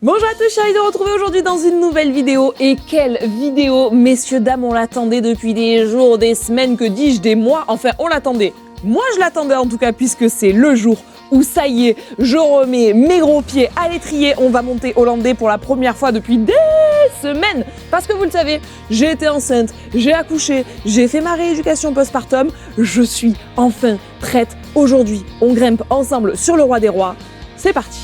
Bonjour à tous, je suis ravie de vous retrouver aujourd'hui dans une nouvelle vidéo. Et quelle vidéo, messieurs, dames, on l'attendait depuis des jours, des semaines, que dis-je, des mois. Enfin, on l'attendait. Moi, je l'attendais en tout cas, puisque c'est le jour où ça y est, je remets mes gros pieds à l'étrier. On va monter hollandais pour la première fois depuis des semaines. Parce que vous le savez, j'ai été enceinte, j'ai accouché, j'ai fait ma rééducation postpartum. Je suis enfin prête. Aujourd'hui, on grimpe ensemble sur le roi des rois. C'est parti.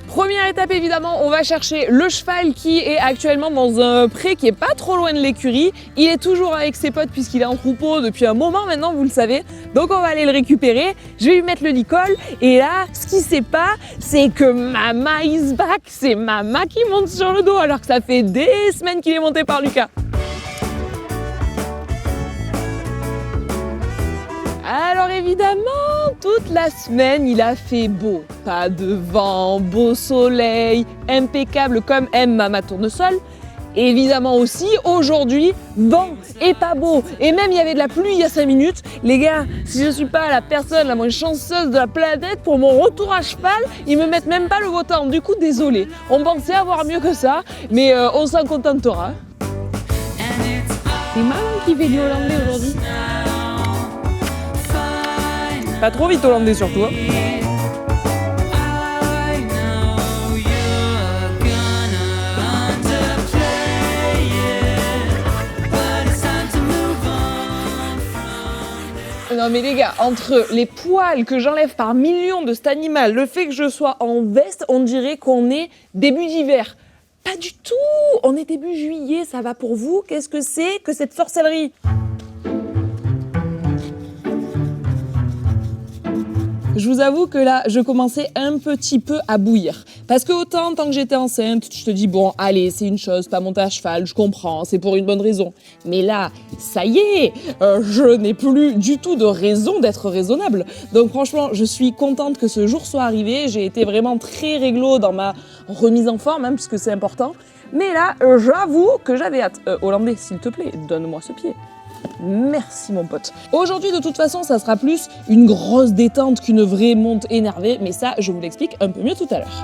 Première étape, évidemment, on va chercher le cheval qui est actuellement dans un pré qui est pas trop loin de l'écurie. Il est toujours avec ses potes puisqu'il est en troupeau depuis un moment maintenant, vous le savez. Donc on va aller le récupérer, je vais lui mettre le licol. Et là, ce qui sait pas, c'est que Mama is back. C'est Mama qui monte sur le dos alors que ça fait des semaines qu'il est monté par Lucas. Alors évidemment, toute la semaine, il a fait beau. Pas de vent, beau soleil, impeccable comme aime Mama Tournesol. Évidemment aussi, aujourd'hui, vent et pas beau. Et même il y avait de la pluie il y a 5 minutes. Les gars, si je suis pas la personne la moins chanceuse de la planète pour mon retour à cheval, ils me mettent même pas le beau temps. Du coup, désolé. On pensait avoir mieux que ça, mais on s'en contentera. C'est Maman qui fait du hollandais aujourd'hui. Pas trop vite hollandais surtout. Non mais les gars, entre les poils que j'enlève par millions de cet animal, le fait que je sois en veste, on dirait qu'on est début d'hiver. Pas du tout. On est début juillet, ça va pour vous? Qu'est-ce que c'est que cette sorcellerie? Je vous avoue que là, je commençais un petit peu à bouillir. Parce que autant, tant que j'étais enceinte, je te dis, bon, allez, c'est une chose, pas monter à cheval, je comprends, c'est pour une bonne raison. Mais là, ça y est, je n'ai plus du tout de raison d'être raisonnable. Donc franchement, je suis contente que ce jour soit arrivé. J'ai été vraiment très réglo dans ma remise en forme, hein, puisque c'est important. Mais là, j'avoue que j'avais hâte. Hollandais, s'il te plaît, donne-moi ce pied. Merci mon pote. Aujourd'hui de toute façon ça sera plus une grosse détente qu'une vraie monte énervée, mais ça je vous l'explique un peu mieux tout à l'heure.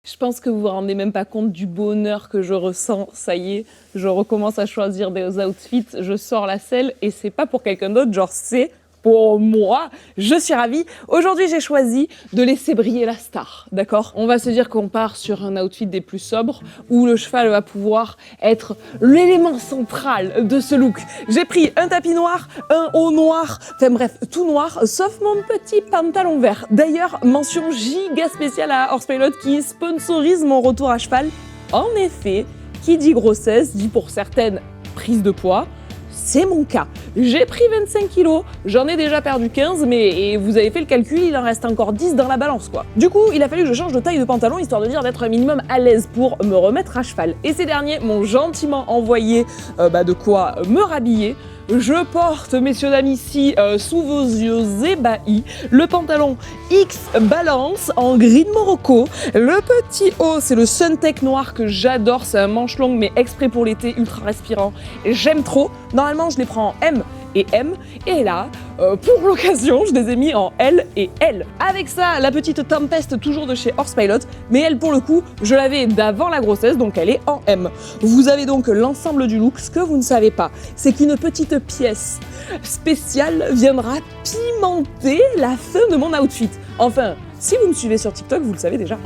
Je pense que vous vous rendez même pas compte du bonheur que je ressens. Ça y est, je recommence à choisir des outfits, je sors la selle et c'est pas pour quelqu'un d'autre, genre c'est pour moi, je suis ravie. Aujourd'hui, j'ai choisi de laisser briller la star, d'accord? On va se dire qu'on part sur un outfit des plus sobres où le cheval va pouvoir être l'élément central de ce look. J'ai pris un tapis noir, un haut noir, enfin bref, tout noir, sauf mon petit pantalon vert. D'ailleurs, mention giga spéciale à Horsepilot qui sponsorise mon retour à cheval. En effet, qui dit grossesse dit pour certaines prise de poids. C'est mon cas. J'ai pris 25 kilos, j'en ai déjà perdu 15, mais vous avez fait le calcul, il en reste encore 10 dans la balance, quoi. Du coup, il a fallu que je change de taille de pantalon, histoire de dire d'être un minimum à l'aise pour me remettre à cheval. Et ces derniers m'ont gentiment envoyé de quoi me rhabiller. Je porte, messieurs dames, ici, sous vos yeux ébahis, le pantalon X Balance en gris de Morocco. Le petit haut, c'est le Suntech noir que j'adore, c'est un manche longue mais exprès pour l'été, ultra respirant. J'aime trop. Normalement, je les prends en M et M. Et là, pour l'occasion, je les ai mis en L et L. Avec ça, la petite Tempest, toujours de chez Horsepilot, mais elle, pour le coup, je l'avais d'avant la grossesse, donc elle est en M. Vous avez donc l'ensemble du look. Ce que vous ne savez pas, c'est qu'une petite pièce spéciale viendra pimenter la fin de mon outfit. Enfin, si vous me suivez sur TikTok, vous le savez déjà.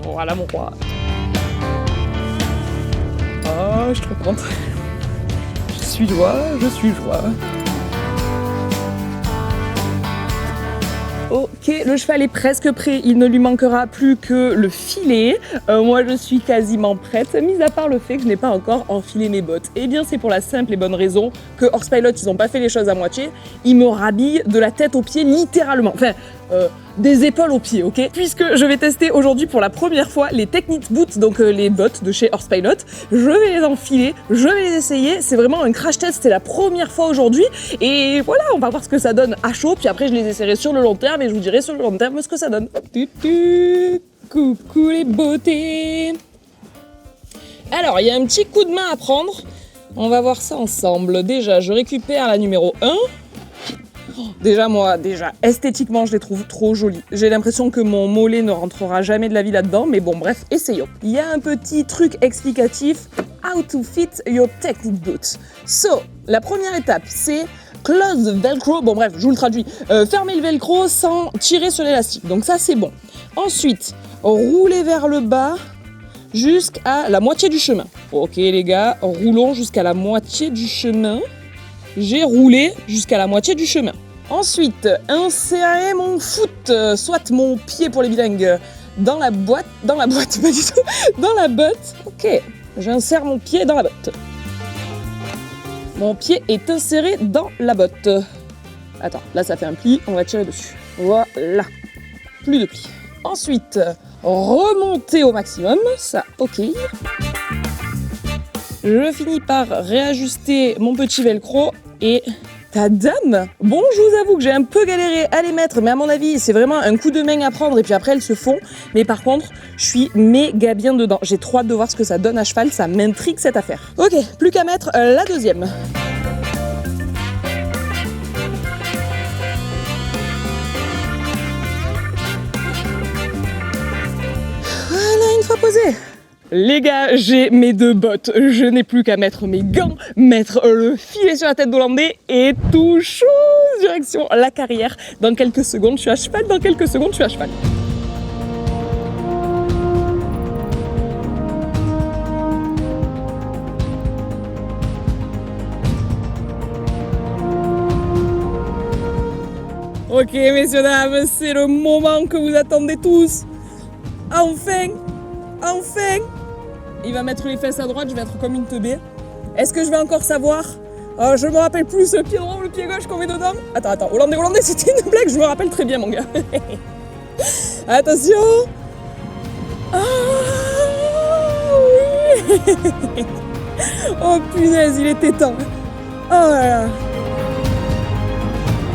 Voilà mon roi. Oh, je suis trop contente. Je suis joie. Ok, le cheval est presque prêt, il ne lui manquera plus que le filet. Moi je suis quasiment prête, mis à part le fait que je n'ai pas encore enfilé mes bottes. Eh bien c'est pour la simple et bonne raison que Horsepilot, ils n'ont pas fait les choses à moitié. Ils me rhabillent de la tête aux pieds littéralement. Enfin, des épaules aux pieds, ok? Puisque je vais tester aujourd'hui pour la première fois les Technics Boots, donc les bottes de chez Horsepilot. Je vais les enfiler, je vais les essayer. C'est vraiment un crash test, c'est la première fois aujourd'hui. Et voilà, on va voir ce que ça donne à chaud. Puis après, je les essaierai sur le long terme et je vous dirai sur le long terme ce que ça donne. Coucou les beautés! Alors, il y a un petit coup de main à prendre. On va voir ça ensemble. Déjà, je récupère la numéro 1. Déjà, esthétiquement, je les trouve trop jolies. J'ai l'impression que mon mollet ne rentrera jamais de la vie là-dedans, mais bon, bref, essayons. Il y a un petit truc explicatif. How to fit your Technic boots. So, la première étape, c'est close the velcro. Bon, bref, je vous le traduis. Fermez le velcro sans tirer sur l'élastique. Donc ça, c'est bon. Ensuite, roulez vers le bas jusqu'à la moitié du chemin. Ok, les gars, roulons jusqu'à la moitié du chemin. J'ai roulé jusqu'à la moitié du chemin. Ensuite, insérer mon foot, soit mon pied pour les bilingues, dans la botte, pas du tout, dans la botte. Ok, j'insère mon pied dans la botte. Mon pied est inséré dans la botte. Attends, là ça fait un pli, on va tirer dessus. Voilà, plus de pli. Ensuite, remonter au maximum, ça, ok. Je finis par réajuster mon petit velcro et... Tadam! Bon, je vous avoue que j'ai un peu galéré à les mettre, mais à mon avis, c'est vraiment un coup de main à prendre et puis après, elles se font. Mais par contre, je suis méga bien dedans. J'ai trop hâte de voir ce que ça donne à cheval, ça m'intrigue cette affaire. Ok, plus qu'à mettre la deuxième. Voilà, une fois posé. Les gars, j'ai mes 2 bottes, je n'ai plus qu'à mettre mes gants, mettre le filet sur la tête d'Hollandais et tout chaud, direction la carrière. Dans quelques secondes, je suis à cheval, Ok, messieurs, dames, c'est le moment que vous attendez tous. Enfin! Il va mettre les fesses à droite, je vais être comme une teubée. Est-ce que je vais encore savoir? Je me rappelle plus le pied droit ou le pied gauche qu'on met dedans. Attends, Hollandais, c'était une blague, je me rappelle très bien, mon gars. Attention! Ah oui. Oh punaise, il était temps. Oh là là.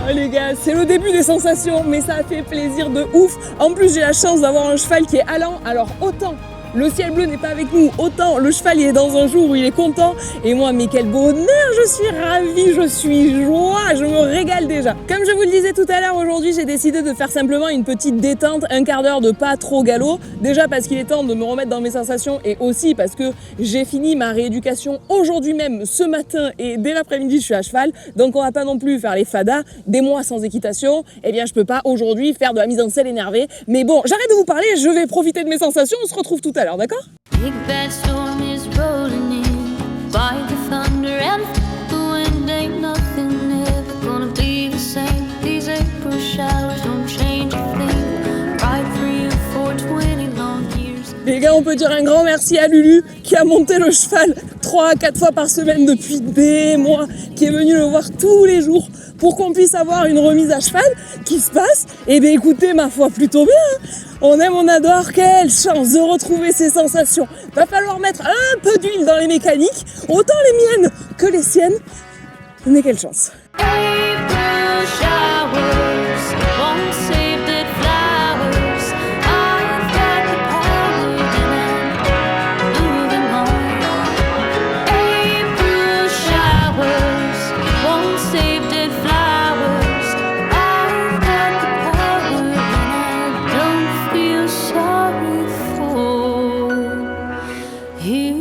Oh, les gars, c'est le début des sensations, mais ça a fait plaisir de ouf. En plus, j'ai la chance d'avoir un cheval qui est allant, alors autant le ciel bleu n'est pas avec nous, autant le cheval il est dans un jour où il est content. Et moi, mais quel bonheur, je suis ravie, je suis joie, je me régale déjà. Comme je vous le disais tout à l'heure, aujourd'hui j'ai décidé de faire simplement une petite détente, un quart d'heure de pas trop galop. Déjà parce qu'il est temps de me remettre dans mes sensations et aussi parce que j'ai fini ma rééducation aujourd'hui même, ce matin, et dès l'après-midi je suis à cheval. Donc on va pas non plus faire les fadas, des mois sans équitation. Eh bien je peux pas aujourd'hui faire de la mise en selle énervée. Mais bon, j'arrête de vous parler, je vais profiter de mes sensations, on se retrouve tout à l'heure, d'accord? Big bad storm is rolling in by the thunder and the wind ain't nothing ever gonna be the same. These April showers don't change a thing. Ride for you for 20 long years. Les gars, on peut dire un grand merci à Lulu qui a monté le cheval 3 à 4 fois par semaine depuis des mois, qui est venu le voir tous les jours pour qu'on puisse avoir une remise à cheval qui se passe. Et bien écoutez, ma foi, plutôt bien. On aime, on adore, quelle chance de retrouver ces sensations. Va falloir mettre un peu d'huile dans les mécaniques, autant les miennes que les siennes. Mais quelle chance. April showers won't save dead flowers. I've got the power and I'm moving on. April showers won't save dead flowers. I've got the power and I don't feel sorry for you.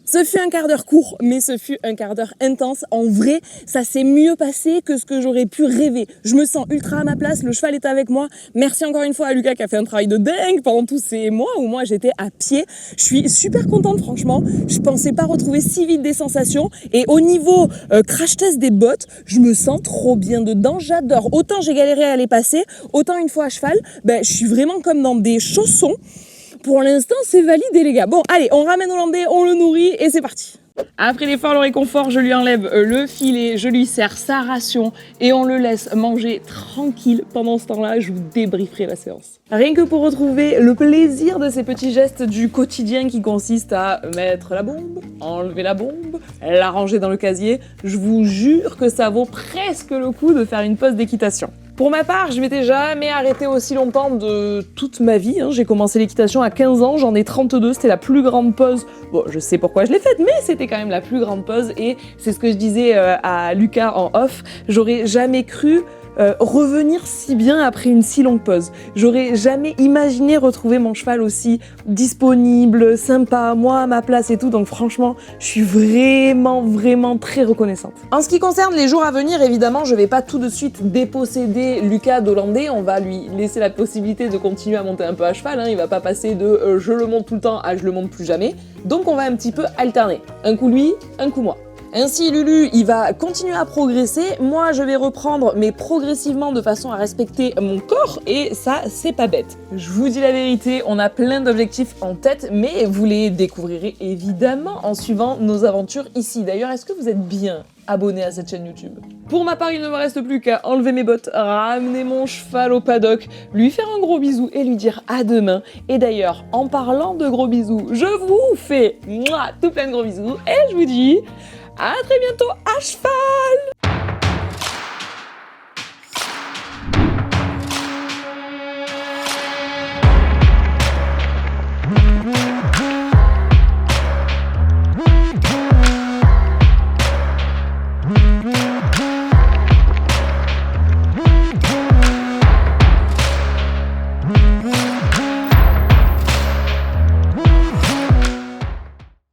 Ce fut un quart d'heure court, mais ce fut un quart d'heure intense. En vrai, ça s'est mieux passé que ce que j'aurais pu rêver. Je me sens ultra à ma place, le cheval est avec moi. Merci encore une fois à Lucas qui a fait un travail de dingue pendant tous ces mois où moi j'étais à pied. Je suis super contente franchement. Je pensais pas retrouver si vite des sensations. Et au niveau crash test des bottes, je me sens trop bien dedans. J'adore. Autant j'ai galéré à les passer, autant une fois à cheval, je suis vraiment comme dans des chaussons. Pour l'instant, c'est validé, les gars. Bon, allez, on ramène Hollandais, on le nourrit et c'est parti. Après l'effort, le réconfort, je lui enlève le filet, je lui sers sa ration et on le laisse manger tranquille. Pendant ce temps-là, je vous débrieferai la séance. Rien que pour retrouver le plaisir de ces petits gestes du quotidien qui consistent à mettre la bombe, enlever la bombe, la ranger dans le casier, je vous jure que ça vaut presque le coup de faire une pause d'équitation. Pour ma part, je m'étais jamais arrêtée aussi longtemps de toute ma vie. J'ai commencé l'équitation à 15 ans, j'en ai 32, c'était la plus grande pause. Bon, je sais pourquoi je l'ai faite, mais c'était quand même la plus grande pause. Et c'est ce que je disais à Lucas en off, j'aurais jamais cru revenir si bien après une si longue pause. J'aurais jamais imaginé retrouver mon cheval aussi disponible, sympa, moi à ma place et tout, donc franchement, je suis vraiment très reconnaissante. En ce qui concerne les jours à venir, évidemment, je vais pas tout de suite déposséder Lucas d'Hollandais, on va lui laisser la possibilité de continuer à monter un peu à cheval, il va pas passer de je le monte tout le temps à je le monte plus jamais, donc on va un petit peu alterner. Un coup lui, un coup moi. Ainsi, Lulu, il va continuer à progresser, moi je vais reprendre, mais progressivement de façon à respecter mon corps, et ça, c'est pas bête. Je vous dis la vérité, on a plein d'objectifs en tête, mais vous les découvrirez évidemment en suivant nos aventures ici. D'ailleurs, est-ce que vous êtes bien abonné à cette chaîne YouTube? Pour ma part, il ne me reste plus qu'à enlever mes bottes, ramener mon cheval au paddock, lui faire un gros bisou et lui dire à demain. Et d'ailleurs, en parlant de gros bisous, je vous fais tout plein de gros bisous, et je vous dis à très bientôt à cheval!